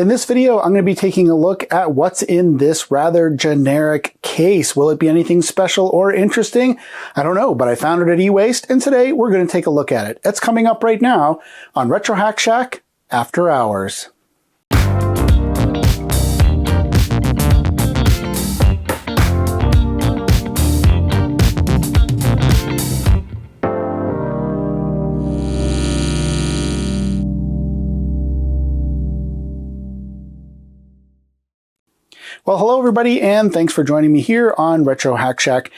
In this video, I'm going to be taking a look at what's in this rather generic case. Will it be anything special or interesting? I don't know, but I found it at ewaste, and today we're going to take a look at it. It's coming up right now on Retro Hack Shack After Hours. Well, hello everybody, and thanks for joining me here on Retro Hack Shack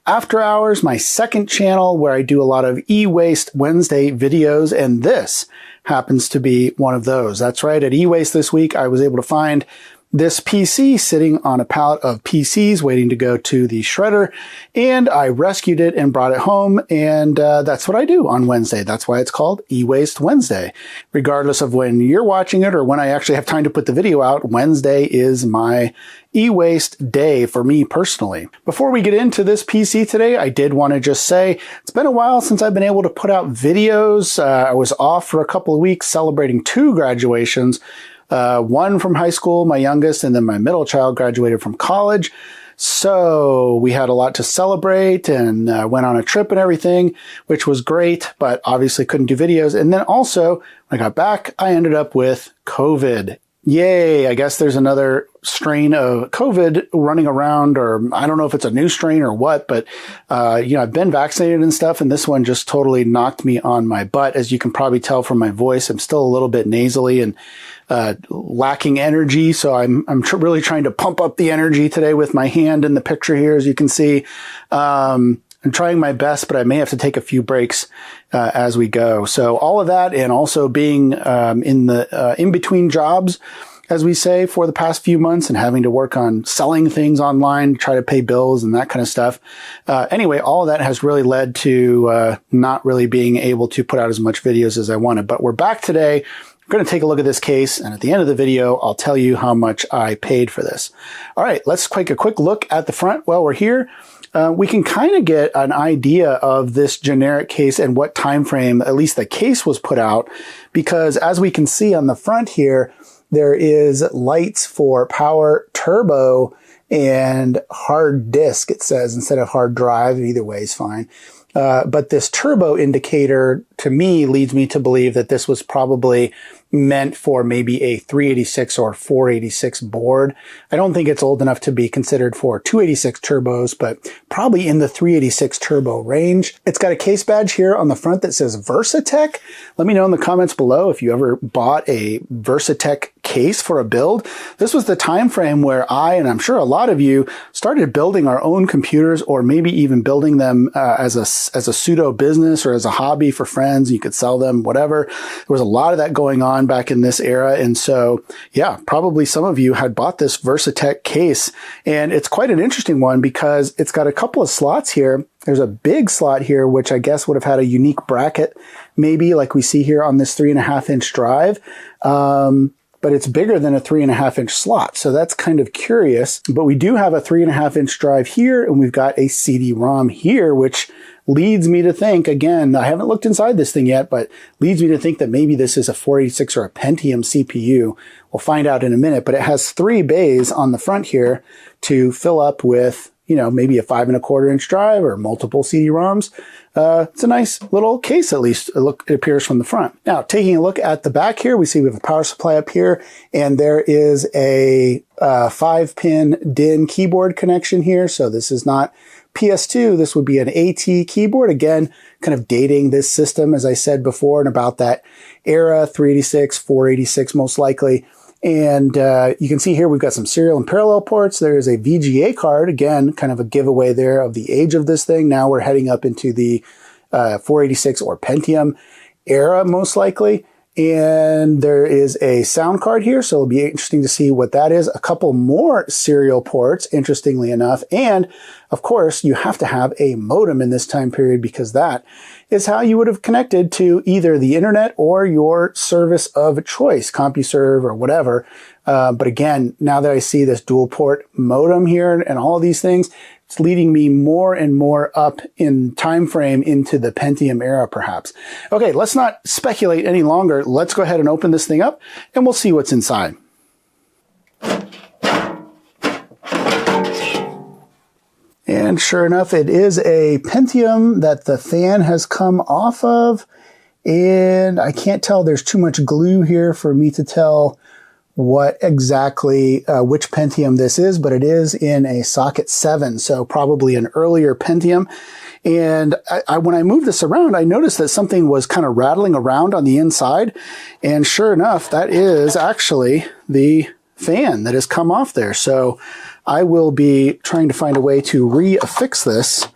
After Hours, my second channel where I do a lot of e-waste Wednesday videos, and this happens to be one of those. That's right, at eWaste this week, I was able to find this PC sitting on a pallet of PCs waiting to go to the shredder, and I rescued it and brought it home, and that's what I do on Wednesday. That's why it's called eWaste Wednesday. Regardless of when you're watching it or when I actually have time to put the video out, Wednesday is my e-waste day for me personally. Before we get into this PC today, I did want to just say it's been a while since I've been able to put out videos. I was off for a couple of weeks celebrating 2 graduations. One from high school, my youngest, and then my middle child graduated from college. So we had a lot to celebrate and went on a trip and everything, which was great, but obviously couldn't do videos. And then also, when I got back, I ended up with COVID. Yay, I guess there's another strain of COVID running around, or I don't know if it's a new strain or what, but, I've been vaccinated and stuff, and this one just totally knocked me on my butt. As you can probably tell from my voice, I'm still a little bit nasally and lacking energy, so I'm really trying to pump up the energy today with my hand in the picture here, as you can see. I'm trying my best, but I may have to take a few breaks as we go. So all of that, and also being in between jobs, as we say, for the past few months, and having to work on selling things online, try to pay bills and that kind of stuff. Anyway, all of that has really led to not really being able to put out as much videos as I wanted. But we're back today. We're going to take a look at this case, and at the end of the video, I'll tell you how much I paid for this. All right, let's take a quick look at the front while we're here. We can kind of get an idea of this generic case and what time frame at least the case was put out, because as we can see on the front here, there is lights for power, turbo, and hard disk, it says, instead of hard drive. Either way is fine. But this turbo indicator, to me, leads me to believe that this was probably meant for maybe a 386 or 486 board. I don't think it's old enough to be considered for 286 turbos, but probably in the 386 turbo range. It's got a case badge here on the front that says Versatech. Let me know in the comments below if you ever bought a Versatech case for a build. This was the time frame where I, and I'm sure a lot of you, started building our own computers, or maybe even building them as a pseudo business or as a hobby for friends. You could sell them, whatever. There was a lot of that going on back in this era. And so, yeah, probably some of you had bought this Versatech case, and it's quite an interesting one because it's got a couple of slots here. There's a big slot here, which I guess would have had a unique bracket, maybe like we see here on this 3.5-inch drive. But it's bigger than a 3.5-inch slot. So that's kind of curious. But we do have a 3.5-inch drive here, and we've got a CD-ROM here, which leads me to think, again, I haven't looked inside this thing yet, but leads me to think that maybe this is a 486 or a Pentium CPU. We'll find out in a minute, but it has 3 bays on the front here to fill up with, maybe a 5.25-inch drive or multiple CD-ROMs. It's a nice little case, at least it appears from the front. Now, taking a look at the back here, we see we have a power supply up here, and there is a 5-pin DIN keyboard connection here. So this is not PS2, this would be an AT keyboard. Again, kind of dating this system, as I said before, and about that era, 386, 486 most likely. And you can see here we've got some serial and parallel ports. There is a VGA card, again, kind of a giveaway there of the age of this thing. Now we're heading up into the 486 or Pentium era, most likely. And there is a sound card here, so it'll be interesting to see what that is. A couple more serial ports, interestingly enough. And, of course, you have to have a modem in this time period, because that is how you would have connected to either the internet or your service of choice, CompuServe or whatever. But again, now that I see this dual port modem here and all of these things, it's leading me more and more up in time frame into the Pentium era, perhaps. Okay, let's not speculate any longer. Let's go ahead and open this thing up, and we'll see what's inside. And sure enough, it is a Pentium that the fan has come off of. And I can't tell, there's too much glue here for me to tell what exactly, which Pentium this is, but it is in a socket 7, so probably an earlier Pentium. And when I moved this around, I noticed that something was kind of rattling around on the inside. And sure enough, that is actually the fan that has come off there. So I will be trying to find a way to re-affix this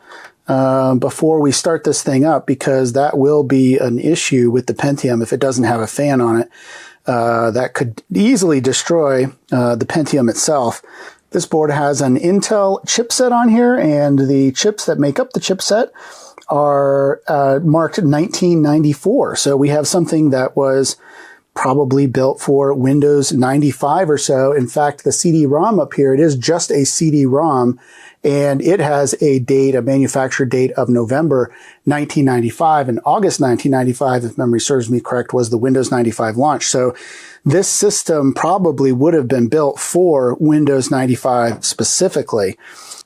before we start this thing up, because that will be an issue with the Pentium if it doesn't have a fan on it. That could easily destroy the Pentium itself. This board has an Intel chipset on here, and the chips that make up the chipset are marked 1994. So we have something that was probably built for Windows 95 or so. In fact, the CD-ROM up here, it is just a CD-ROM, and it has a date, a manufacture date of November 1995, and August 1995, if memory serves me correct, was the Windows 95 launch. So this system probably would have been built for Windows 95 specifically.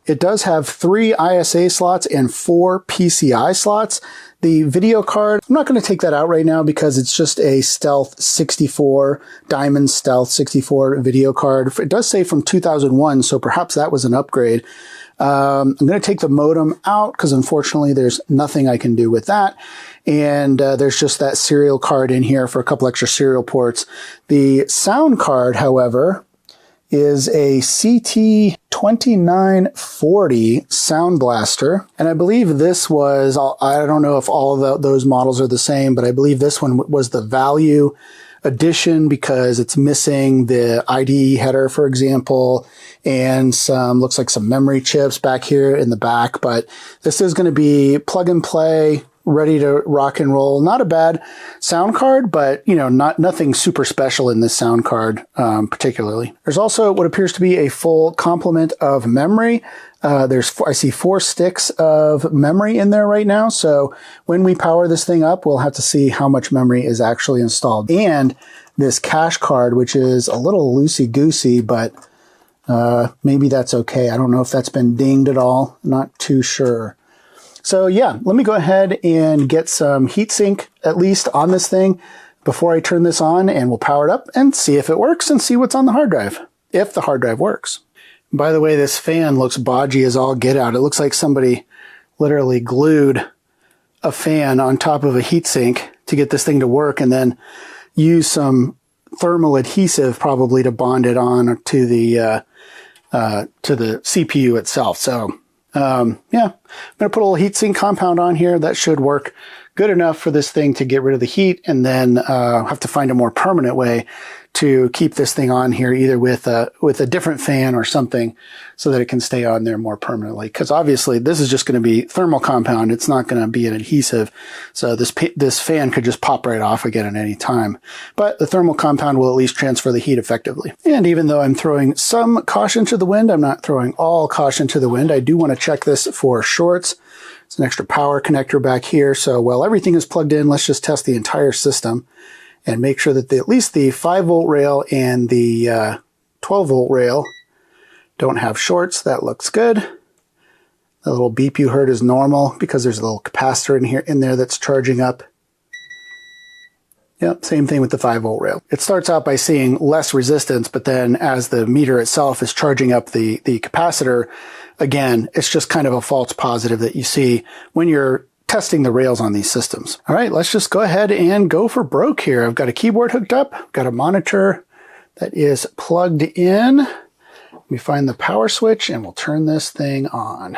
It does have 3 ISA slots and 4 PCI slots. The video card, I'm not going to take that out right now because it's just a Stealth 64, Diamond Stealth 64 video card. It does say from 2001, so perhaps that was an upgrade. I'm going to take the modem out because unfortunately there's nothing I can do with that. And there's just that serial card in here for a couple extra serial ports. The sound card, however, is a CT2940 Sound Blaster. And I believe this was, I don't know if all of those models are the same, but I believe this one was the value edition because it's missing the IDE header, for example, and some, looks like some memory chips back here in the back. But this is going to be plug and play, ready to rock and roll. Not a bad sound card, but you know, nothing super special in this sound card particularly. There's also what appears to be a full complement of memory. I see 4 sticks of memory in there right now. So when we power this thing up, we'll have to see how much memory is actually installed. And this cache card, which is a little loosey-goosey, but maybe that's okay. I don't know if that's been dinged at all. Not too sure. So yeah, let me go ahead and get some heatsink at least on this thing before I turn this on, and we'll power it up and see if it works and see what's on the hard drive, if the hard drive works. By the way, this fan looks bodgy as all get out. It looks like somebody literally glued a fan on top of a heatsink to get this thing to work, and then use some thermal adhesive probably to bond it on to the CPU itself. So yeah, I'm going to put a little heatsink compound on here. That should work good enough for this thing to get rid of the heat, and then have to find a more permanent way to keep this thing on here, either with a different fan or something, so that it can stay on there more permanently. Because obviously this is just going to be thermal compound. It's not going to be an adhesive. So this fan could just pop right off again at any time. But the thermal compound will at least transfer the heat effectively. And even though I'm throwing some caution to the wind, I'm not throwing all caution to the wind. I do want to check this for shorts. It's an extra power connector back here. So while everything is plugged in, let's just test the entire system and make sure that at least the 5-volt rail and the 12-volt rail don't have shorts. That looks good. The little beep you heard is normal because there's a little capacitor in there that's charging up. Yep, same thing with the 5-volt rail. It starts out by seeing less resistance, but then as the meter itself is charging up the capacitor, again, it's just kind of a false positive that you see when you're testing the rails on these systems. All right, let's just go ahead and go for broke here. I've got a keyboard hooked up, I've got a monitor that is plugged in. Let me find the power switch and we'll turn this thing on.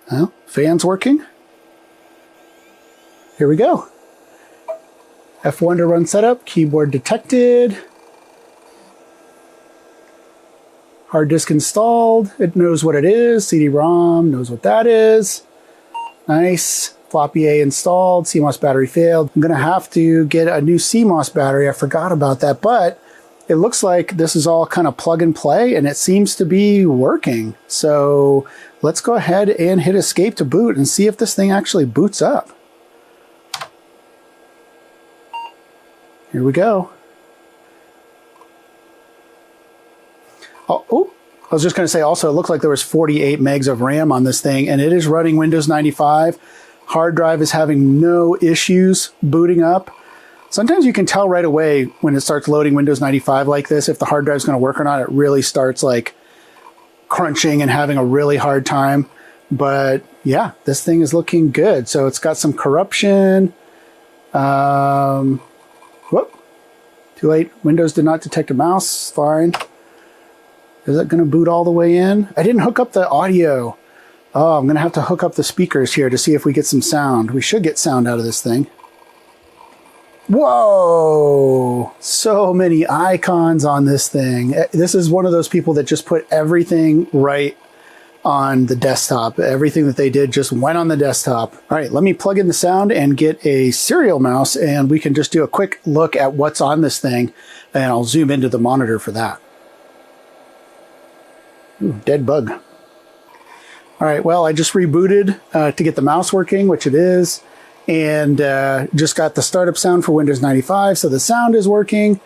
Well, fan's working. Here we go. F1 to run setup, keyboard detected. Hard disk installed. It knows what it is. CD-ROM knows what that is. Nice. Floppy A installed. CMOS battery failed. I'm going to have to get a new CMOS battery. I forgot about that, but it looks like this is all kind of plug and play, and it seems to be working. So let's go ahead and hit escape to boot and see if this thing actually boots up. Here we go. Oh, I was just going to say also, it looked like there was 48 megs of RAM on this thing, and it is running Windows 95. Hard drive is having no issues booting up. Sometimes you can tell right away when it starts loading Windows 95 like this, if the hard drive is going to work or not. It really starts like crunching and having a really hard time. But yeah, this thing is looking good. So it's got some corruption. Whoop. Too late. Windows did not detect a mouse. Fine. Is it going to boot all the way in? I didn't hook up the audio. Oh, I'm going to have to hook up the speakers here to see if we get some sound. We should get sound out of this thing. Whoa! So many icons on this thing. This is one of those people that just put everything right on the desktop. Everything that they did just went on the desktop. All right, let me plug in the sound and get a serial mouse, and we can just do a quick look at what's on this thing, and I'll zoom into the monitor for that. Ooh, dead bug. All right, well, I just rebooted to get the mouse working, which it is, and just got the startup sound for Windows 95, so the sound is working.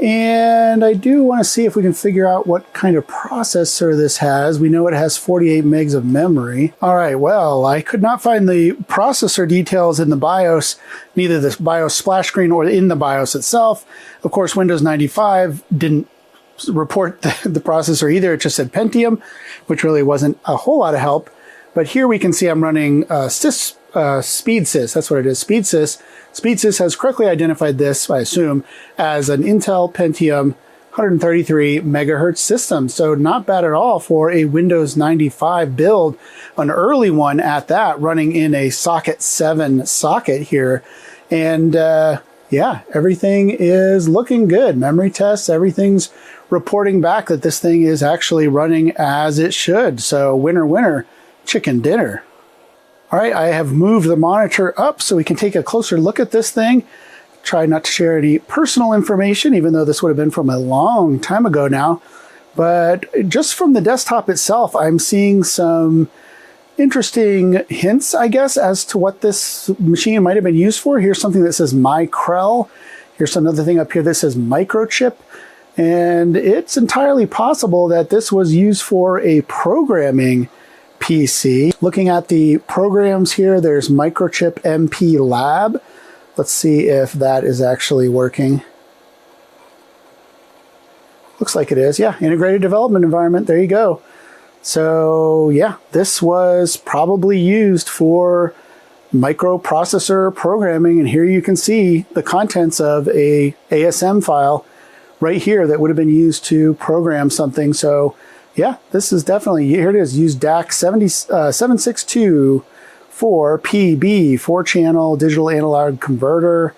And I do want to see if we can figure out what kind of processor this has. We know it has 48 megs of memory. All right, well, I could not find the processor details in the BIOS, neither the BIOS splash screen or in the BIOS itself. Of course, Windows 95 didn't report the processor either. It just said Pentium, which really wasn't a whole lot of help. But here we can see I'm running SpeedSys. That's what it is, SpeedSys. SpeedSys has correctly identified this, I assume, as an Intel Pentium 133 megahertz system. So not bad at all for a Windows 95 build, an early one at that, running in a socket 7 socket here. And yeah, everything is looking good. Memory tests, everything's reporting back that this thing is actually running as it should. So winner, winner, chicken dinner. All right, I have moved the monitor up so we can take a closer look at this thing. Try not to share any personal information, even though this would have been from a long time ago now. But just from the desktop itself, I'm seeing some interesting hints, I guess, as to what this machine might have been used for. Here's something that says Micrel. Here's another thing up here that says microchip. And it's entirely possible that this was used for a programming PC. Looking at the programs here, there's Microchip MP Lab. Let's see if that is actually working. Looks like it is. Yeah, integrated development environment. There you go. So yeah, this was probably used for microprocessor programming. And here you can see the contents of a ASM file right here that would have been used to program something. So yeah, this is definitely, here it is, use DAC 762 for PB, 4-channel digital analog converter.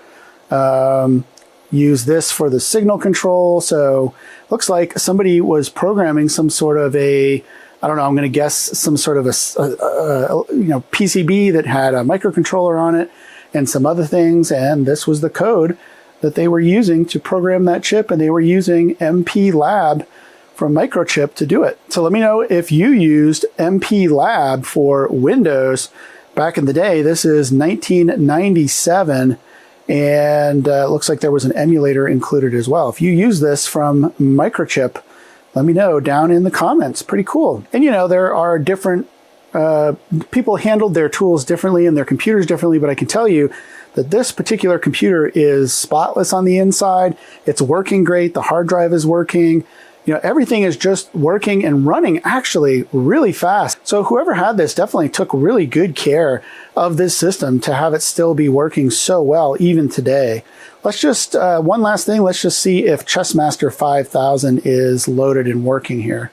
Use this for the signal control. So looks like somebody was programming some sort of a, I don't know, I'm going to guess some sort of a PCB that had a microcontroller on it and some other things. And this was the code that they were using to program that chip, and they were using MP Lab from Microchip to do it. So let me know if you used MP Lab for Windows back in the day. This is 1997, and it looks like there was an emulator included as well. If you use this from Microchip, let me know down in the comments. Pretty cool. And you know, there are different people handled their tools differently and their computers differently, but I can tell you that this particular computer is spotless on the inside. It's working great. The hard drive is working. You know, everything is just working and running actually really fast. So whoever had this definitely took really good care of this system to have it still be working so well even today. Let's just, one last thing, let's just see if Chessmaster 5000 is loaded and working here.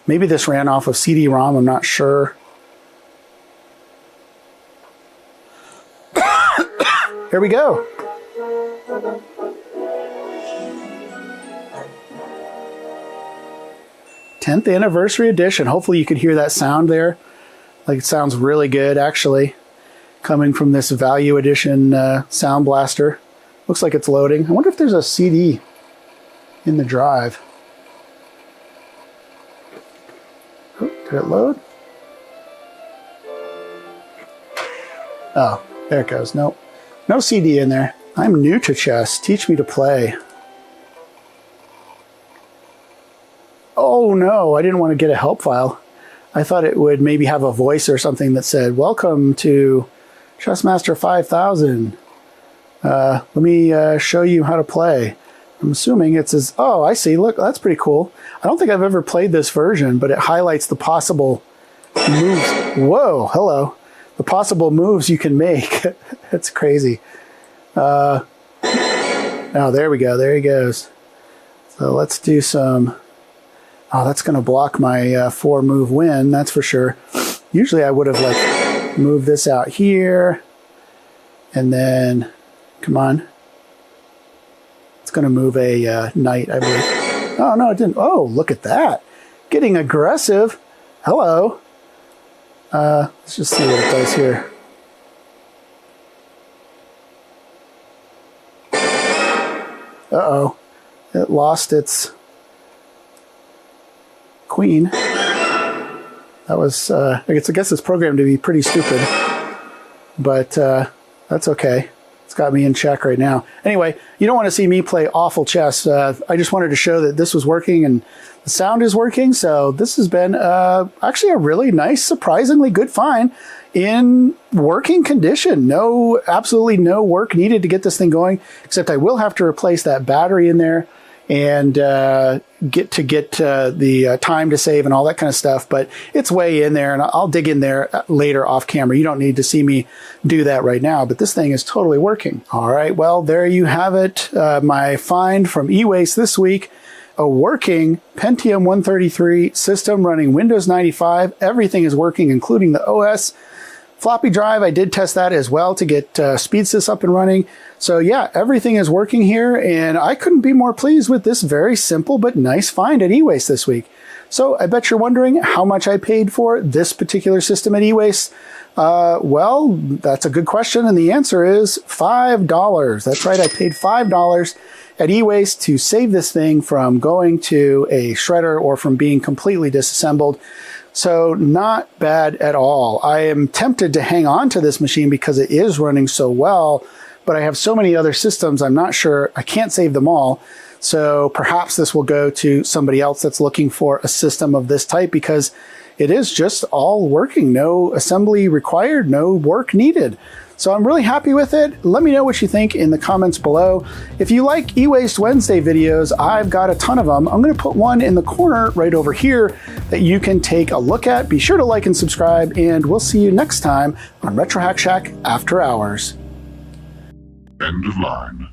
Maybe this ran off of CD-ROM, I'm not sure. Here we go. '10th anniversary edition. Hopefully you could hear that sound there. Like, it sounds really good, actually, coming from this Value Edition Sound Blaster. Looks like it's loading. I wonder if there's a CD in the drive. Oh, did it load? Oh, there it goes. Nope. No CD in there. I'm new to chess. Teach me to play. Oh no, I didn't want to get a help file. I thought it would maybe have a voice or something that said, welcome to Chessmaster 5000. Let me show you how to play. I'm assuming it says, oh, I see. Look, that's pretty cool. I don't think I've ever played this version, but it highlights the possible moves. Whoa, hello. The possible moves you can make. That's crazy. Oh, there we go. There he goes. So let's do some... Oh, that's going to block my 4-move win, that's for sure. Usually I would have like moved this out here. And then, come on. It's going to move a knight, I believe. Oh, no, it didn't. Oh, look at that. Getting aggressive. Hello. Let's just see what it does here. Uh-oh. It lost its queen. That was, I guess it's programmed to be pretty stupid. But that's okay. It's got me in check right now. Anyway, you don't want to see me play awful chess. I just wanted to show that this was working and the sound is working. So this has been actually a really nice, surprisingly good find in working condition. Absolutely no work needed to get this thing going, except I will have to replace that battery in there and get the time to save and all that kind of stuff. But it's way in there, and I'll dig in there later off camera. You don't need to see me do that right now, but this thing is totally working. All right, well, there you have it. My find from eWaste this week. A working Pentium 133 system running Windows 95. Everything is working, including the OS. Floppy drive, I did test that as well to get SpeedSys up and running. So yeah, everything is working here, and I couldn't be more pleased with this very simple but nice find at eWaste this week. So I bet you're wondering how much I paid for this particular system at eWaste. Well, that's a good question, and the answer is $5. That's right, I paid $5 at eWaste to save this thing from going to a shredder or from being completely disassembled. So not bad at all. I am tempted to hang on to this machine because it is running so well, but I have so many other systems, I'm not sure, I can't save them all. So perhaps this will go to somebody else that's looking for a system of this type because it is just all working. No assembly required, no work needed. So I'm really happy with it. Let me know what you think in the comments below. If you like eWaste Wednesday videos, I've got a ton of them. I'm going to put one in the corner right over here that you can take a look at. Be sure to like and subscribe, and we'll see you next time on Retro Hack Shack After Hours. End of line.